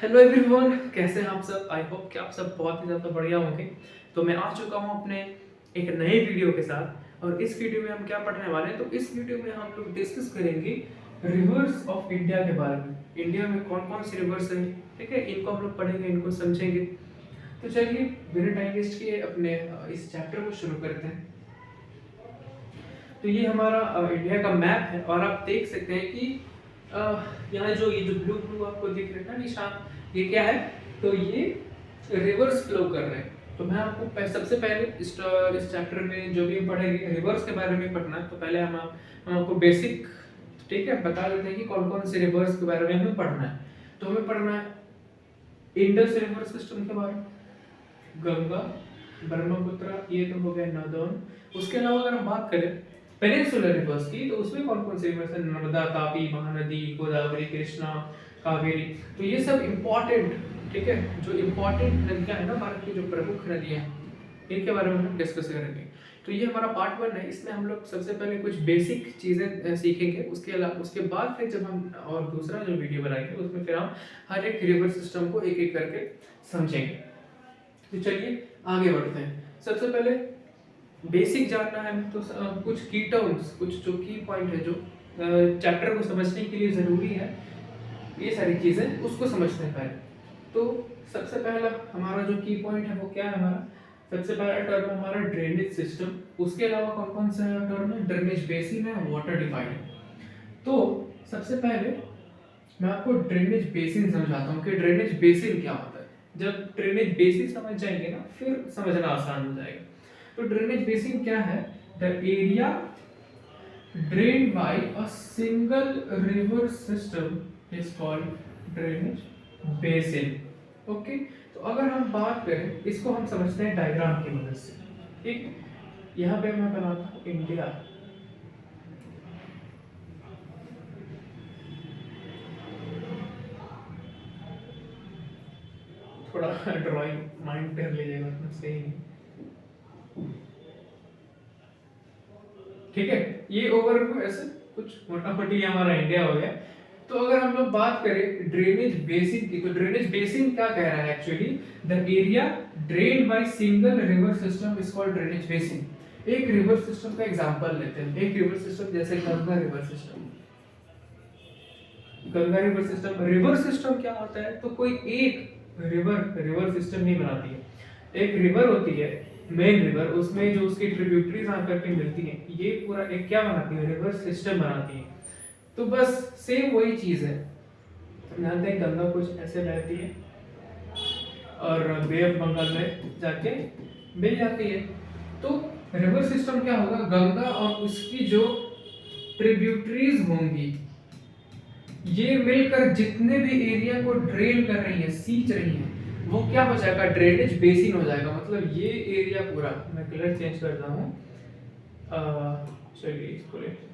Hello everyone, कैसे हैं आप सब। आई होप कि आप सब बहुत ही ज़्यादा बढ़िया होंगे। तो मैं आ चुका हूँ अपने एक नए वीडियो के साथ, और इस वीडियो में हम क्या पढ़ने वाले हैं, तो इस वीडियो में हम लोग डिस्कस करेंगे रिवर्स ऑफ इंडिया के बारे में। इंडिया में कौन कौन सी रिवर्स हैं, ठीक है, इनको हम लोग पढ़ेंगे, इनको समझेंगे। तो चलिए बिना टाइम वेस्ट किए अपने इस चैप्टर को शुरू करते हैं। तो ये हमारा इंडिया का मैप है, और आप देख सकते हैं कि यहाँ जो ये जो ब्लू ब्लू आपको दिख रहा है ना निशान, ये क्या है, तो ये रिवर्स फ्लो कर रहे हैं। तो मैं आपको सबसे पहले इस चैप्टर में जो भी हम पढ़ेंगे रिवर्स के बारे में पढ़ना है। तो पहले हम आपको बेसिक, ठीक है, बता देते हैं कि कौन कौन से रिवर्स के बारे में हमें पढ़ना है। तो हमें पढ़ना है इंडस रिवर सिस्टम के बारे में, गंगा, ब्रह्मपुत्र, ये तो हो गया नदौन। उसके अलावा अगर हम बात करें पेनिनसुलर रिवर्स की, तो उसमें कौन कौन से रिवर्स हैं, नर्मदा, तापी, महानदी, गोदावरी, कृष्णा, कावेरी। तो ये सब इम्पोर्टेंट, ठीक है, जो इम्पोर्टेंट नदियां है ना भारत की, जो प्रमुख नदियां हैं, इनके बारे में हम डिस्कस करेंगे। तो ये हमारा पार्ट 1 है। इसमें हम लोग सबसे पहले कुछ बेसिक चीजें सीखेंगे। उसके अलावा उसके बाद फिर जब हम और दूसरा जो वीडियो बनाएंगे उसमें फिर हम हर एक रिवर सिस्टम को एक एक करके समझेंगे। तो चलिए आगे बढ़ते हैं। सबसे पहले बेसिक जानना है तो कुछ की टर्म्स, कुछ जो की पॉइंट है जो चैप्टर को समझने के लिए ज़रूरी है, ये सारी चीज़ें उसको समझते हैं पहले। तो सबसे पहला हमारा जो की पॉइंट है वो क्या है, हमारा सबसे पहला टर्म हमारा ड्रेनेज सिस्टम। उसके अलावा कौन कौन सा टर्म है, ड्रेनेज बेसिन है, वाटर डिवाइड है। तो सबसे पहले मैं आपको ड्रेनेज बेसिन समझाता हूँ कि ड्रेनेज बेसिन क्या होता है। जब ड्रेनेज बेसिन समझ जाएंगे ना, फिर समझना आसान हो जाएगा। तो ड्रेनेज बेसिन क्या है, the area drained by a single river system is called drainage basin. Okay, तो अगर हम बात करें, इसको हम समझते हैं डायग्राम की मदद से। ठीक, यहाँ पे मैं बनाता हूँ इंडिया। थोड़ा ड्राइंग माइंड कर लीजिएगा, उतना सही नहीं। ठीक है, ये ओवरव्यू ऐसे कुछ मोटा मोटी हमारा इंडिया हो गया। तो अगर हम लोग बात करें ड्रेनेज बेसिन की, तो ड्रेनेज बेसिन क्या कह रहा है actually, the area drained by single river system is called drainage basin. एक रिवर सिस्टम का एग्जांपल लेते हैं। एक रिवर सिस्टम जैसे Ganga river system. Ganga river system, river system क्या होता है, तो कोई एक रिवर सिस्टम नहीं बनाती है। एक रिवर होती है, मेन रिवर, उसमें जो उसकी ट्रिब्यूटरीज आकर के मिलती हैं, ये पूरा एक क्या बनाती है, रिवर सिस्टम बनाती है। तो बस सेम वही चीज है। जानते हैं गंगा कुछ ऐसे बहती है और बे ऑफ बंगाल में जाके मिल जाती है। तो रिवर सिस्टम क्या होगा, गंगा और उसकी जो ट्रिब्यूटरीज होंगी, ये मिलकर जितने भी एरिया को ड्रेन कर रही है, सींच रही है, वो क्या हो जाएगा, ड्रेनेज बेसिन हो जाएगा। मतलब ये एरिया पूरा, मैं कलर चेंज करता हूँ, चलिए इसको लेते हैं।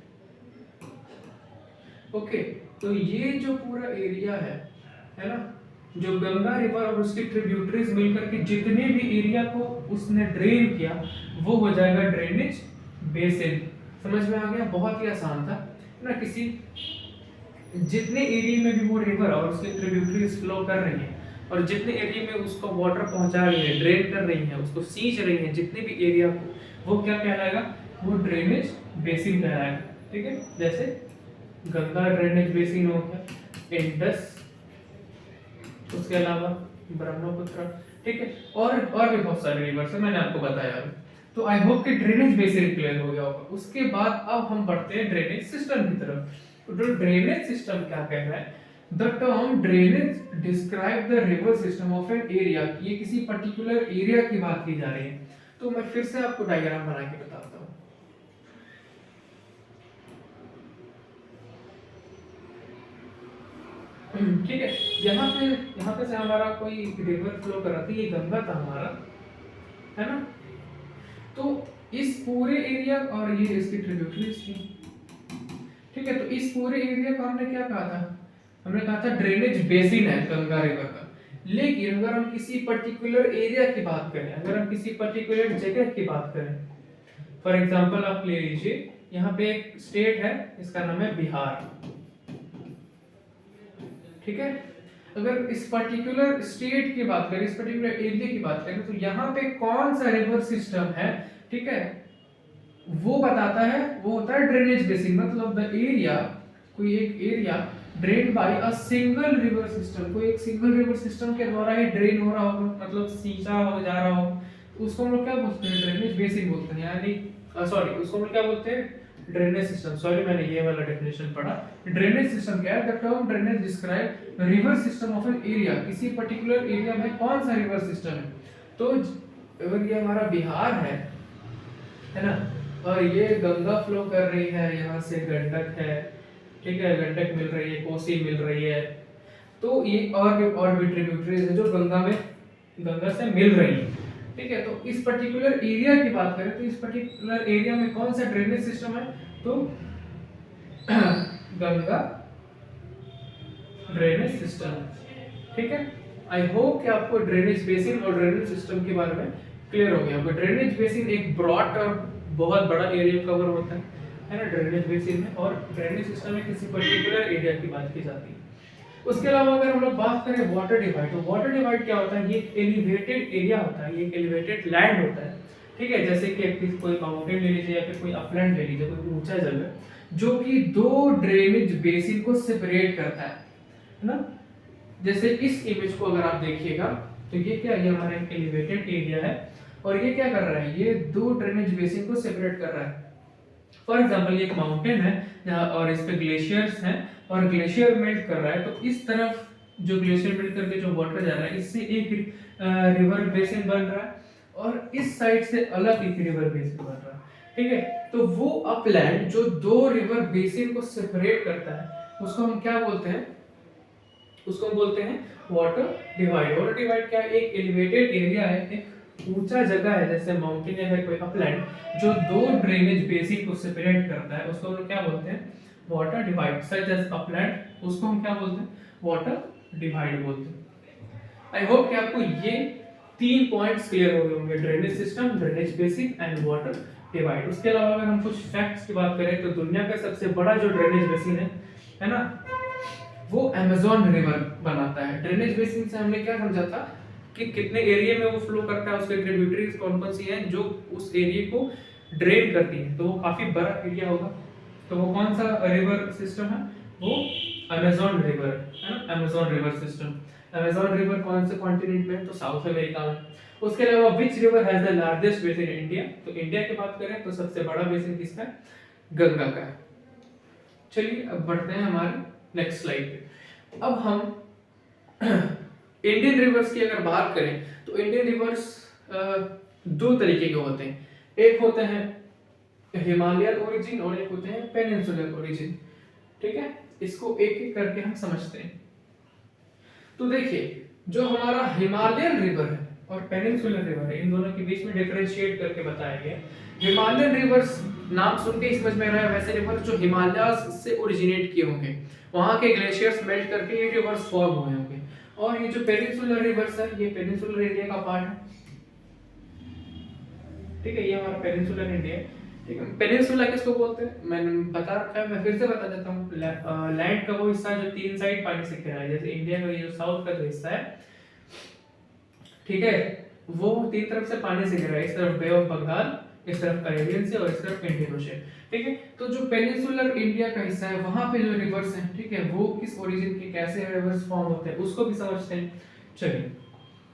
ओके, तो ये जो पूरा एरिया है ना, जो गंगा रिवर और उसकी ट्रिब्यूटरीज मिलकर के जितने भी एरिया को उसने ड्रेन किया, वो हो जाएगा ड्रेनेज बेसिन। समझ में आ गया, बहुत ही आसान था ना। किसी जितने एरिया में भी वो रिवर और उसके ट्रिब्यूटरीज फ्लो कर रही है, और जितने एरिया में उसको वाटर पहुंचा रही है, ड्रेन कर रही है, उसको सींच रही है, जितने भी एरिया को, वो क्या कहलाएगा, वो ड्रेनेज बेसिन कहलाएगा। ठीक है, जैसे गंगा ड्रेनेज बेसिन हो गया, इंडस, उसके अलावा ब्रह्मपुत्र। ठीक है, और भी बहुत सारे रिवर्स है, मैंने आपको बताया अभी। तो आई होप कि ड्रेनेज बेसिन क्लियर हो गया होगा। उसके बाद अब हम बढ़ते हैं ड्रेनेज सिस्टम की तरफ। तो जो ड्रेनेज सिस्टम क्या कह रहा है, the term drainage describe the river system of an area. ये किसी पर्टिकुलर एरिया की बात की जा रही है। तो मैं फिर से आपको डायग्राम बना के बताता हूँ। ठीक है, यहाँ पे से हमारा कोई रिवर फ्लो कर रहा था, ये गंगा था हमारा, है ना। तो इस पूरे एरिया, और ये इसकी ट्रिब्यूटरीज थी। ठीक है, तो इस पूरे एरिया को हमने क्या कहा था, हमने कहा था ड्रेनेज बेसिन है गंगा रिवर का। लेकिन अगर हम किसी पर्टिकुलर एरिया की बात करें, अगर हम किसी पर्टिकुलर जगह की बात करें, फॉर एग्जांपल आप ले लीजिए, यहाँ पे एक स्टेट है, इसका नाम है बिहार। ठीक है, अगर इस पर्टिकुलर स्टेट की बात करें, इस पर्टिकुलर एरिया की बात करें, तो यहाँ पे कौन सा रिवर सिस्टम है, ठीक है, वो बताता है, वो होता है ड्रेनेज बेसिन। मतलब द एरिया, कोई एक area drain by a single river system, कोई एक सिंगल रिवर सिस्टम के द्वारा ही ड्रेन हो रहा होगा, मतलब सींचा हो जा रहा हो, तो उसको हम लोग क्या बोलते हैं, ड्रेनेज बेसिन बोलते हैं। यानी सॉरी, उसको हम लोग क्या बोलते हैं, ड्रेनेज सिस्टम। सॉरी, मैंने ये वाला डेफिनेशन पढ़ा। ड्रेनेज सिस्टम क्या है, the term drainage describe river system of an area, किसी पर्टिकुलर एरिया में कौन सा रिवर सिस्टम है। तो अगर ये हमारा बिहार है ना, और ये गंगा फ्लो कर रही है, यहाँ से गंडक है, ठीक है, गंडक मिल रही है, कोसी मिल रही है, तो ये और भी ट्रिब्यूटरीज है जो गंगा से मिल रही है, ठीक है। तो इस पर्टिकुलर एरिया की बात करें तो इस पर्टिकुलर एरिया में कौन सा ड्रेनेज सिस्टम है, तो गंगा ड्रेनेज सिस्टम, ठीक है। आई होप कि आपको ड्रेनेज बेसिन और ड्रेनेज सिस्टम के बारे में क्लियर हो गया होगा। ड्रेनेज बेसिन एक ब्रॉड और बहुत बड़ा एरिया कवर होता है ना, ड्रेनेज बेसिन में, और ड्रेनेज सिस्टम में किसी पर्टिकुलर एरिया की बात की जाती है। उसके अलावा अगर हम लोग बात करें वाटर डिवाइड, तो वाटर डिवाइड क्या होता है, ये एलिवेटेड एरिया होता है, ये एक एलिवेटेड लैंड होता है, ठीक है। जैसे कि कोई माउंटेन ले लीजिए या फिर कोई अपलैंड ले लीजिए, कोई ऊंचा जगह जो कि दो ड्रेनेज बेसिन को सेपरेट करता है ना। जैसे इस इमेज को अगर आप देखिएगा तो ये क्या है, ये हमारा एक एलिवेटेड एरिया है, और ये क्या कर रहा है, ये दो ड्रेनेज बेसिन को सेपरेट कर रहा है। फॉर एग्जांपल ये एक माउंटेन है और इस पे ग्लेशियर्स हैं, और ग्लेशियर मेल्ट कर रहा है, तो इस तरफ जो ग्लेशियर मेल्ट करके जो वाटर जा रहा है, इससे एक रिवर बेसिन बन रहा है, और इस साइड से अलग एक रिवर बेसिन बन रहा है, ठीक है। तो वो अपलैंड जो दो रिवर बेसिन को सेपरेट करता है, उसको हम क्या बोलते हैं, उसको हम बोलते हैं वाटर डिवाइड। वाटर डिवाइड क्या है, एक एलिवेटेड एरिया है, एक ऊंचा जगह है, जैसे माउंटेन या फिर कोई अपलैंड, जो दो ड्रेनेज बेसिन को सेपरेट करता है, उसको हम क्या बोलते हैं, water divide. Such as upland, उसको हम क्या बोलते हैं, वाटर डिवाइड बोलते हैं। आई होप कि आपको ये 3 पॉइंट्स क्लियर हो गए होंगे, drainage system, drainage basin and water divide. उसके अलावा अगर हम कुछ फैक्ट्स की बात करें तो दुनिया का सबसे बड़ा जो ड्रेनेज बेसिन है ना, वो अमेज़न रिवर बनाता है। ड्रेनेज बेसिन से हमने क्या समझा था कि कितने एरिया में वो फ्लो करता है, उसके ट्रिब्यूटरीज कौन कौन सी हैं जो उस एरिया को ड्रेन करती हैं, तो वो काफी बड़ा एरिया होगा। तो वो कौन सा रिवर सिस्टम है, वो अमेज़न रिवर है ना, Amazon river system. Amazon river कौन से कॉन्टिनेंट में है, तो साउथ अमेरिका में। उसके अलावा which river has the largest basin in India, तो इंडिया की बात करें तो सबसे बड़ा बेसिन किसका है, गंगा का है। चलिए अब बढ़ते हैं हमारे नेक्स्ट स्लाइड पे। अब हम इंडियन रिवर्स की अगर बात करें तो इंडियन रिवर्स दो तरीके के होते हैं, एक होते हैं हिमालयन ओरिजिन और एक होते हैं पेनिनसुलर ओरिजिन, ठीक है। इसको एक एक करके हम समझते हैं। तो देखिए, जो हमारा हिमालयन रिवर है और पेनिनसुलर रिवर है, इन दोनों के बीच में डिफरेंशिएट करके बताया गया। हिमालयन रिवर्स नाम सुन के ही समझ में आ रहा है, वैसे रिवर जो हिमालय से ओरिजिनेट किए होंगे, वहां के ग्लेशियर्स मेल्ट करके ये रिवर्स फॉर्म हुए होंगे। और ये जो पेनिनसुलर रिवर्स है, ये पेनिनसुलर इंडिया का पार्ट है, ठीक है, ये हमारा पेनिनसुलर इंडिया है, ठीक है। पेनिनसुला किसको बोलते हैं, मैंने बता रखा है, मैं फिर से बता देता हूँ। लैंड का वो हिस्सा जो तीन साइड पानी से घिरा है, जैसे इंडिया का ये जो साउथ का जो हिस्सा है, ठीक है, वो तीन तरफ से पानी से घिरा है, इस तरफ बे ऑफ बंगाल, इस तरफ कैरेबियन से, और इस तरफ इंडियन ओशन, ठीक है। तो जो पेनिनसुलर इंडिया का हिस्सा है, वहां पे जो रिवर्स हैं, ठीक है, वो किस ओरिजिन के, कैसे रिवर्स फॉर्म होते हैं, उसको भी समझते हैं। चलिए,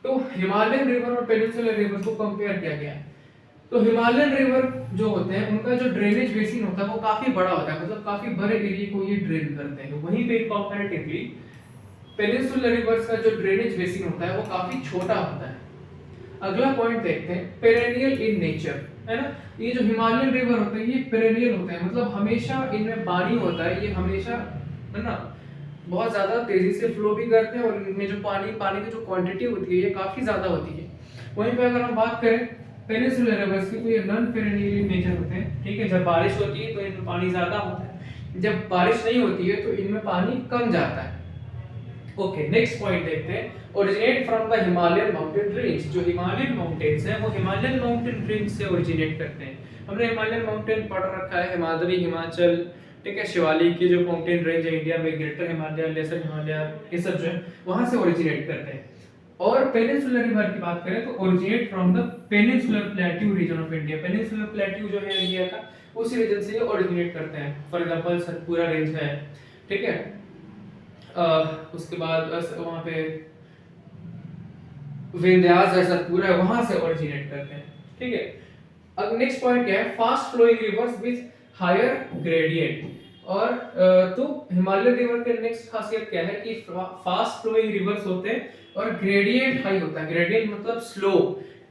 तो हिमालयन रिवर और पेनिनसुलर रिवर को कंपेयर किया गया है। तो हिमालयन रिवर जो होते हैं, उनका जो ड्रेनेज बेसिन होता है वो काफी बड़ा होता है, मतलब काफी बड़े एरिया को ये ड्रेन करते हैं। वहीं पे कंपैरेटिवली पेनिनसुलर रिवर्स का जो ड्रेनेज बेसिन होता है वो काफी छोटा होता है। अगला पॉइंट देखते हैं, पेरेनियल इन नेचर, है ना। ये जो हिमालयन रिवर होते हैं ये पेरेनियल होते हैं, मतलब हमेशा इनमें पानी होता है, ये हमेशा, है ना, बहुत ज्यादा तेजी से फ्लो भी करते हैं, और इनमें जो पानी की जो क्वांटिटी होती है ये काफी ज्यादा होती है। वहीं पे अगर हम बात करें पेनिनसुलर रिवर्स की, तो ये नॉन पेरेनियल इन नेचर होते हैं, ठीक है। जब बारिश होती है तो इनमें पानी ज्यादा होता है, जब बारिश नहीं होती है तो इनमें पानी कम जाता है। ओके, नेक्स्ट पॉइंट देखते हैं, originate from the Himalayan mountain range. जो हिमालयन माउंटेन्स हैं वो हिमालयन माउंटेन रेंज से ओरिजिनेट करते हैं। हमने हिमालयन माउंटेन पढ़ रखा है, हिमाद्री, हिमाचल, ठीक है, शिवालिक की जो माउंटेन रेंज है इंडिया में, ग्रेटर हिमालय, लेसर हिमालय, ये सब जो है वहां से ओरिजिनेट करते हैं। और पेनिनसुलर रिवर की बात करें तो originate from the peninsular plateau region of India. Peninsular plateau जो है इंडिया का, उसी रीजन से ये ओरिजिनेट करते हैं। फॉर एग्जांपल सतपुरा रेंज है, ठीक है, उसके बाद वहां पे विंध्यास है, सतपुरा है, वहां से ओरिजिनेट करते हैं, ठीक है। अब नेक्स्ट पॉइंट क्या है, fast flowing rivers with higher gradient. और तो हिमालयन रिवर के नेक्स्ट खासियत क्या है कि फास्ट फ्लोइंग रिवर्स होते हैं और ग्रेडियंट हाई होता है। ग्रेडियंट मतलब स्लो,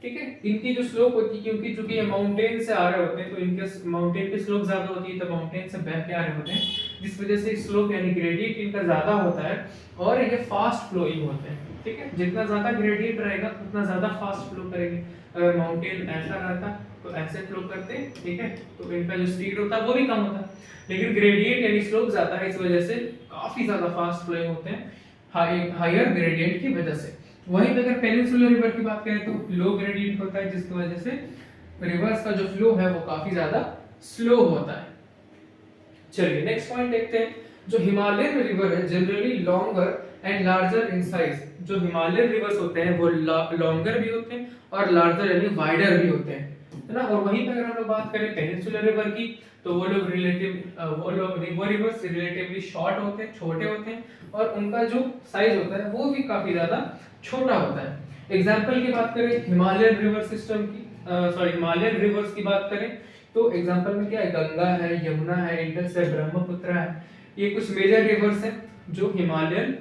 ठीक है। इनकी जो स्लोप होती है, क्योंकि चूंकि ये माउंटेन से आ रहे होते हैं तो इनके माउंटेन की स्लोप ज्यादा होती है, तो माउंटेन से बह के आ रहे होते हैं, जिस वजह से स्लोप यानी ग्रेडियंट इनका ज्यादा होता है और ये फास्ट फ्लोइंग होते हैं, ठीक है। जितना ज्यादा ग्रेडियंट रहेगा उतना ज्यादा फास्ट फ्लो करेंगे। अगर माउंटेन ऐसा रहता तो ऐसे फ्लो करते, ठीक है, तो इनका जो स्पीड होता है वो भी कम होता। लेकिन ग्रेडियंट यानी स्लोप ज्यादा है, इस वजह से काफी ज्यादा फास्ट फ्लोइंग होते हैं हायर ग्रेडियंट की वजह से। वहीं पे अगर पेनिनसुलर रिवर की बात करें तो लो ग्रेडियंट होता है, जिसकी वजह से रिवर्स का जो फ्लो है वो काफी ज्यादा स्लो होता है। चलिए नेक्स्ट पॉइंट देखते हैं। जो हिमालयन रिवर है generally longer and larger in size. जो हिमालयन रिवर्स होते हैं वो लॉन्गर भी होते हैं और लार्जर यानी वाइडर भी होते हैं, है ना। और वहीं पे अगर हम लोग बात करें पेनिनसुलर रिवर की, तो वो रिवर्स रिलेटिवली शॉर्ट होते हैं, छोटे होते हैं, और उनका जो साइज होता है वो भी काफी ज्यादा छोटा होता है। एग्जाम्पल की बात करें हिमालयन रिवर सिस्टम की, हिमालयन रिवर्स की बात करें तो एग्जाम्पल में क्या है, गंगा है, यमुना है, इंडस है, ब्रह्मपुत्र है। ये कुछ मेजर रिवर्स हैं जो हिमालयन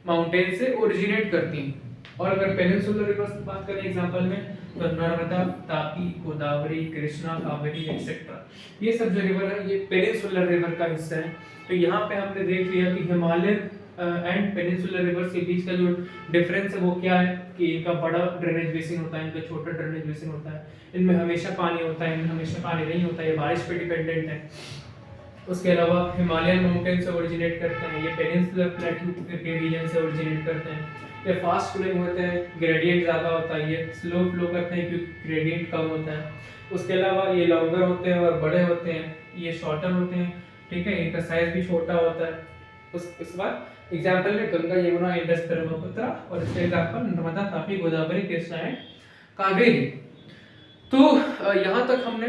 माउंटेन से ओरिजिनेट करती हैं। और अगर पेनिनसुलर रिवर्स की बात करें एग्जाम्पल में, तो नर्मदा, तापी, गोदावरी, कृष्णा, कावेरी एक्सेट्रा, ये सब जो रिवर है ये पेनिनसुलर रिवर का हिस्सा है। तो यहाँ पे हमने देख लिया कि हिमालयन एंड पेनिनसुलर रिवर्स के बीच का जो डिफरेंस है वो क्या है, कि इनका बड़ा ड्रेनेज बेसिन होता है, इनका छोटा ड्रेनेज बेसिन होता है, इनमें हमेशा पानी होता है, इनमें हमेशा पानी नहीं होता है, ये बारिश पे डिपेंडेंट है। उसके अलावा हिमालयन माउंटेन से ओरिजिनेट करते हैं, ये पेनिनसुलर प्लेट्यू के रीजन से ओरिजिनेट करते हैं। ये फास्ट फ्लोइंग होते हैं, ग्रेडियंट ज़्यादा होता है, ये स्लो फ्लो करते हैं क्योंकि ग्रेडियंट कम होता है। उसके अलावा ये लॉन्गर होते हैं और बड़े होते हैं, ये शॉर्टर होते हैं, ठीक है, इनका साइज भी छोटा होता है। उसके बाद एग्जाम्पल में गंगा, यमुना, इंडस, ब्रह्मपुत्र, और इसके एग्जाम्पल नर्मदा, तापी, गोदावरी, कृष्णा एंड कावेरी। तो यहाँ तक हमने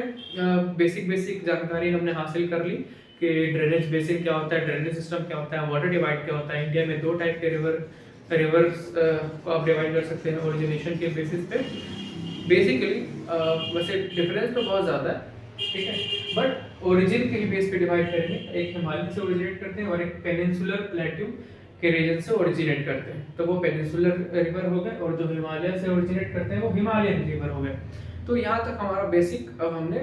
बेसिक जानकारी हमने हासिल कर ली कि ड्रेनेज बेसिन क्या होता है, ड्रेनेज सिस्टम क्या होता है, वाटर डिवाइड क्या होता है। इंडिया में दो टाइप के रिवर्स को आप डिवाइड कर सकते हैं ओरिजिनेशन के बेसिस पे। बेसिकली वैसे डिफरेंस तो बहुत ज़्यादा है, ठीक है, बट ओरिजिन के ही बेस पे डिवाइड करेंगे। एक हिमालय से ओरिजिनेट करते हैं और एक पेनिनसुलर प्लेट्यू के रीजन से ओरिजिनेट करते हैं, तो वो पेनिनसुलर रिवर हो गए, और जो हिमालय से ओरिजिनेट करते हैं वो हिमालयन रिवर हो गए। तो यहाँ तक हमारा बेसिक, अब हमने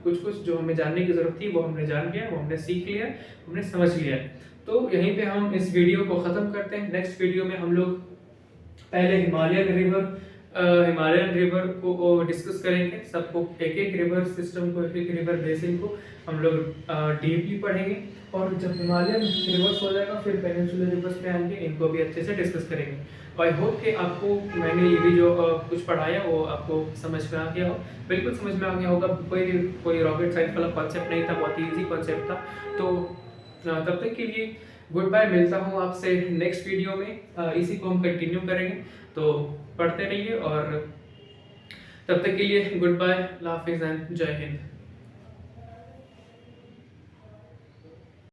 कुछ जो हमें जानने की जरूरत थी वो हमने जान लिया, वो हमने सीख लिया, हमने समझ लिया। तो यहीं पे हम इस वीडियो को ख़त्म करते हैं। नेक्स्ट वीडियो में हम लोग पहले हिमालयन रिवर को डिस्कस करेंगे, सबको एक एक रिवर सिस्टम को, एक एक रिवर बेसिन को हम लोग डीपली पढ़ेंगे। और जब हिमालयन रिवर्स हो जाएगा फिर पेनिनसुलर रिवर्स पे आएंगे, इनको भी अच्छे से डिस्कस करेंगे। आई होप कि आपको मैंने ये भी जो कुछ पढ़ाया वो आपको समझ में आ गया हो, बिल्कुल समझ में आ गया होगा। कोई रॉकेट साइंस वाला कॉन्सेप्ट नहीं था, बहुत ही ईजी कॉन्सेप्ट था। तो तब तक के लिए गुड बाय, मिलता हूँ आपसे नेक्स्ट वीडियो में। इसी को हम कंटिन्यू करेंगे, तो पढ़ते रहिए, और तब तक के लिए गुड बाय, अल्लाह हाफिज़ एंड जय हिंद।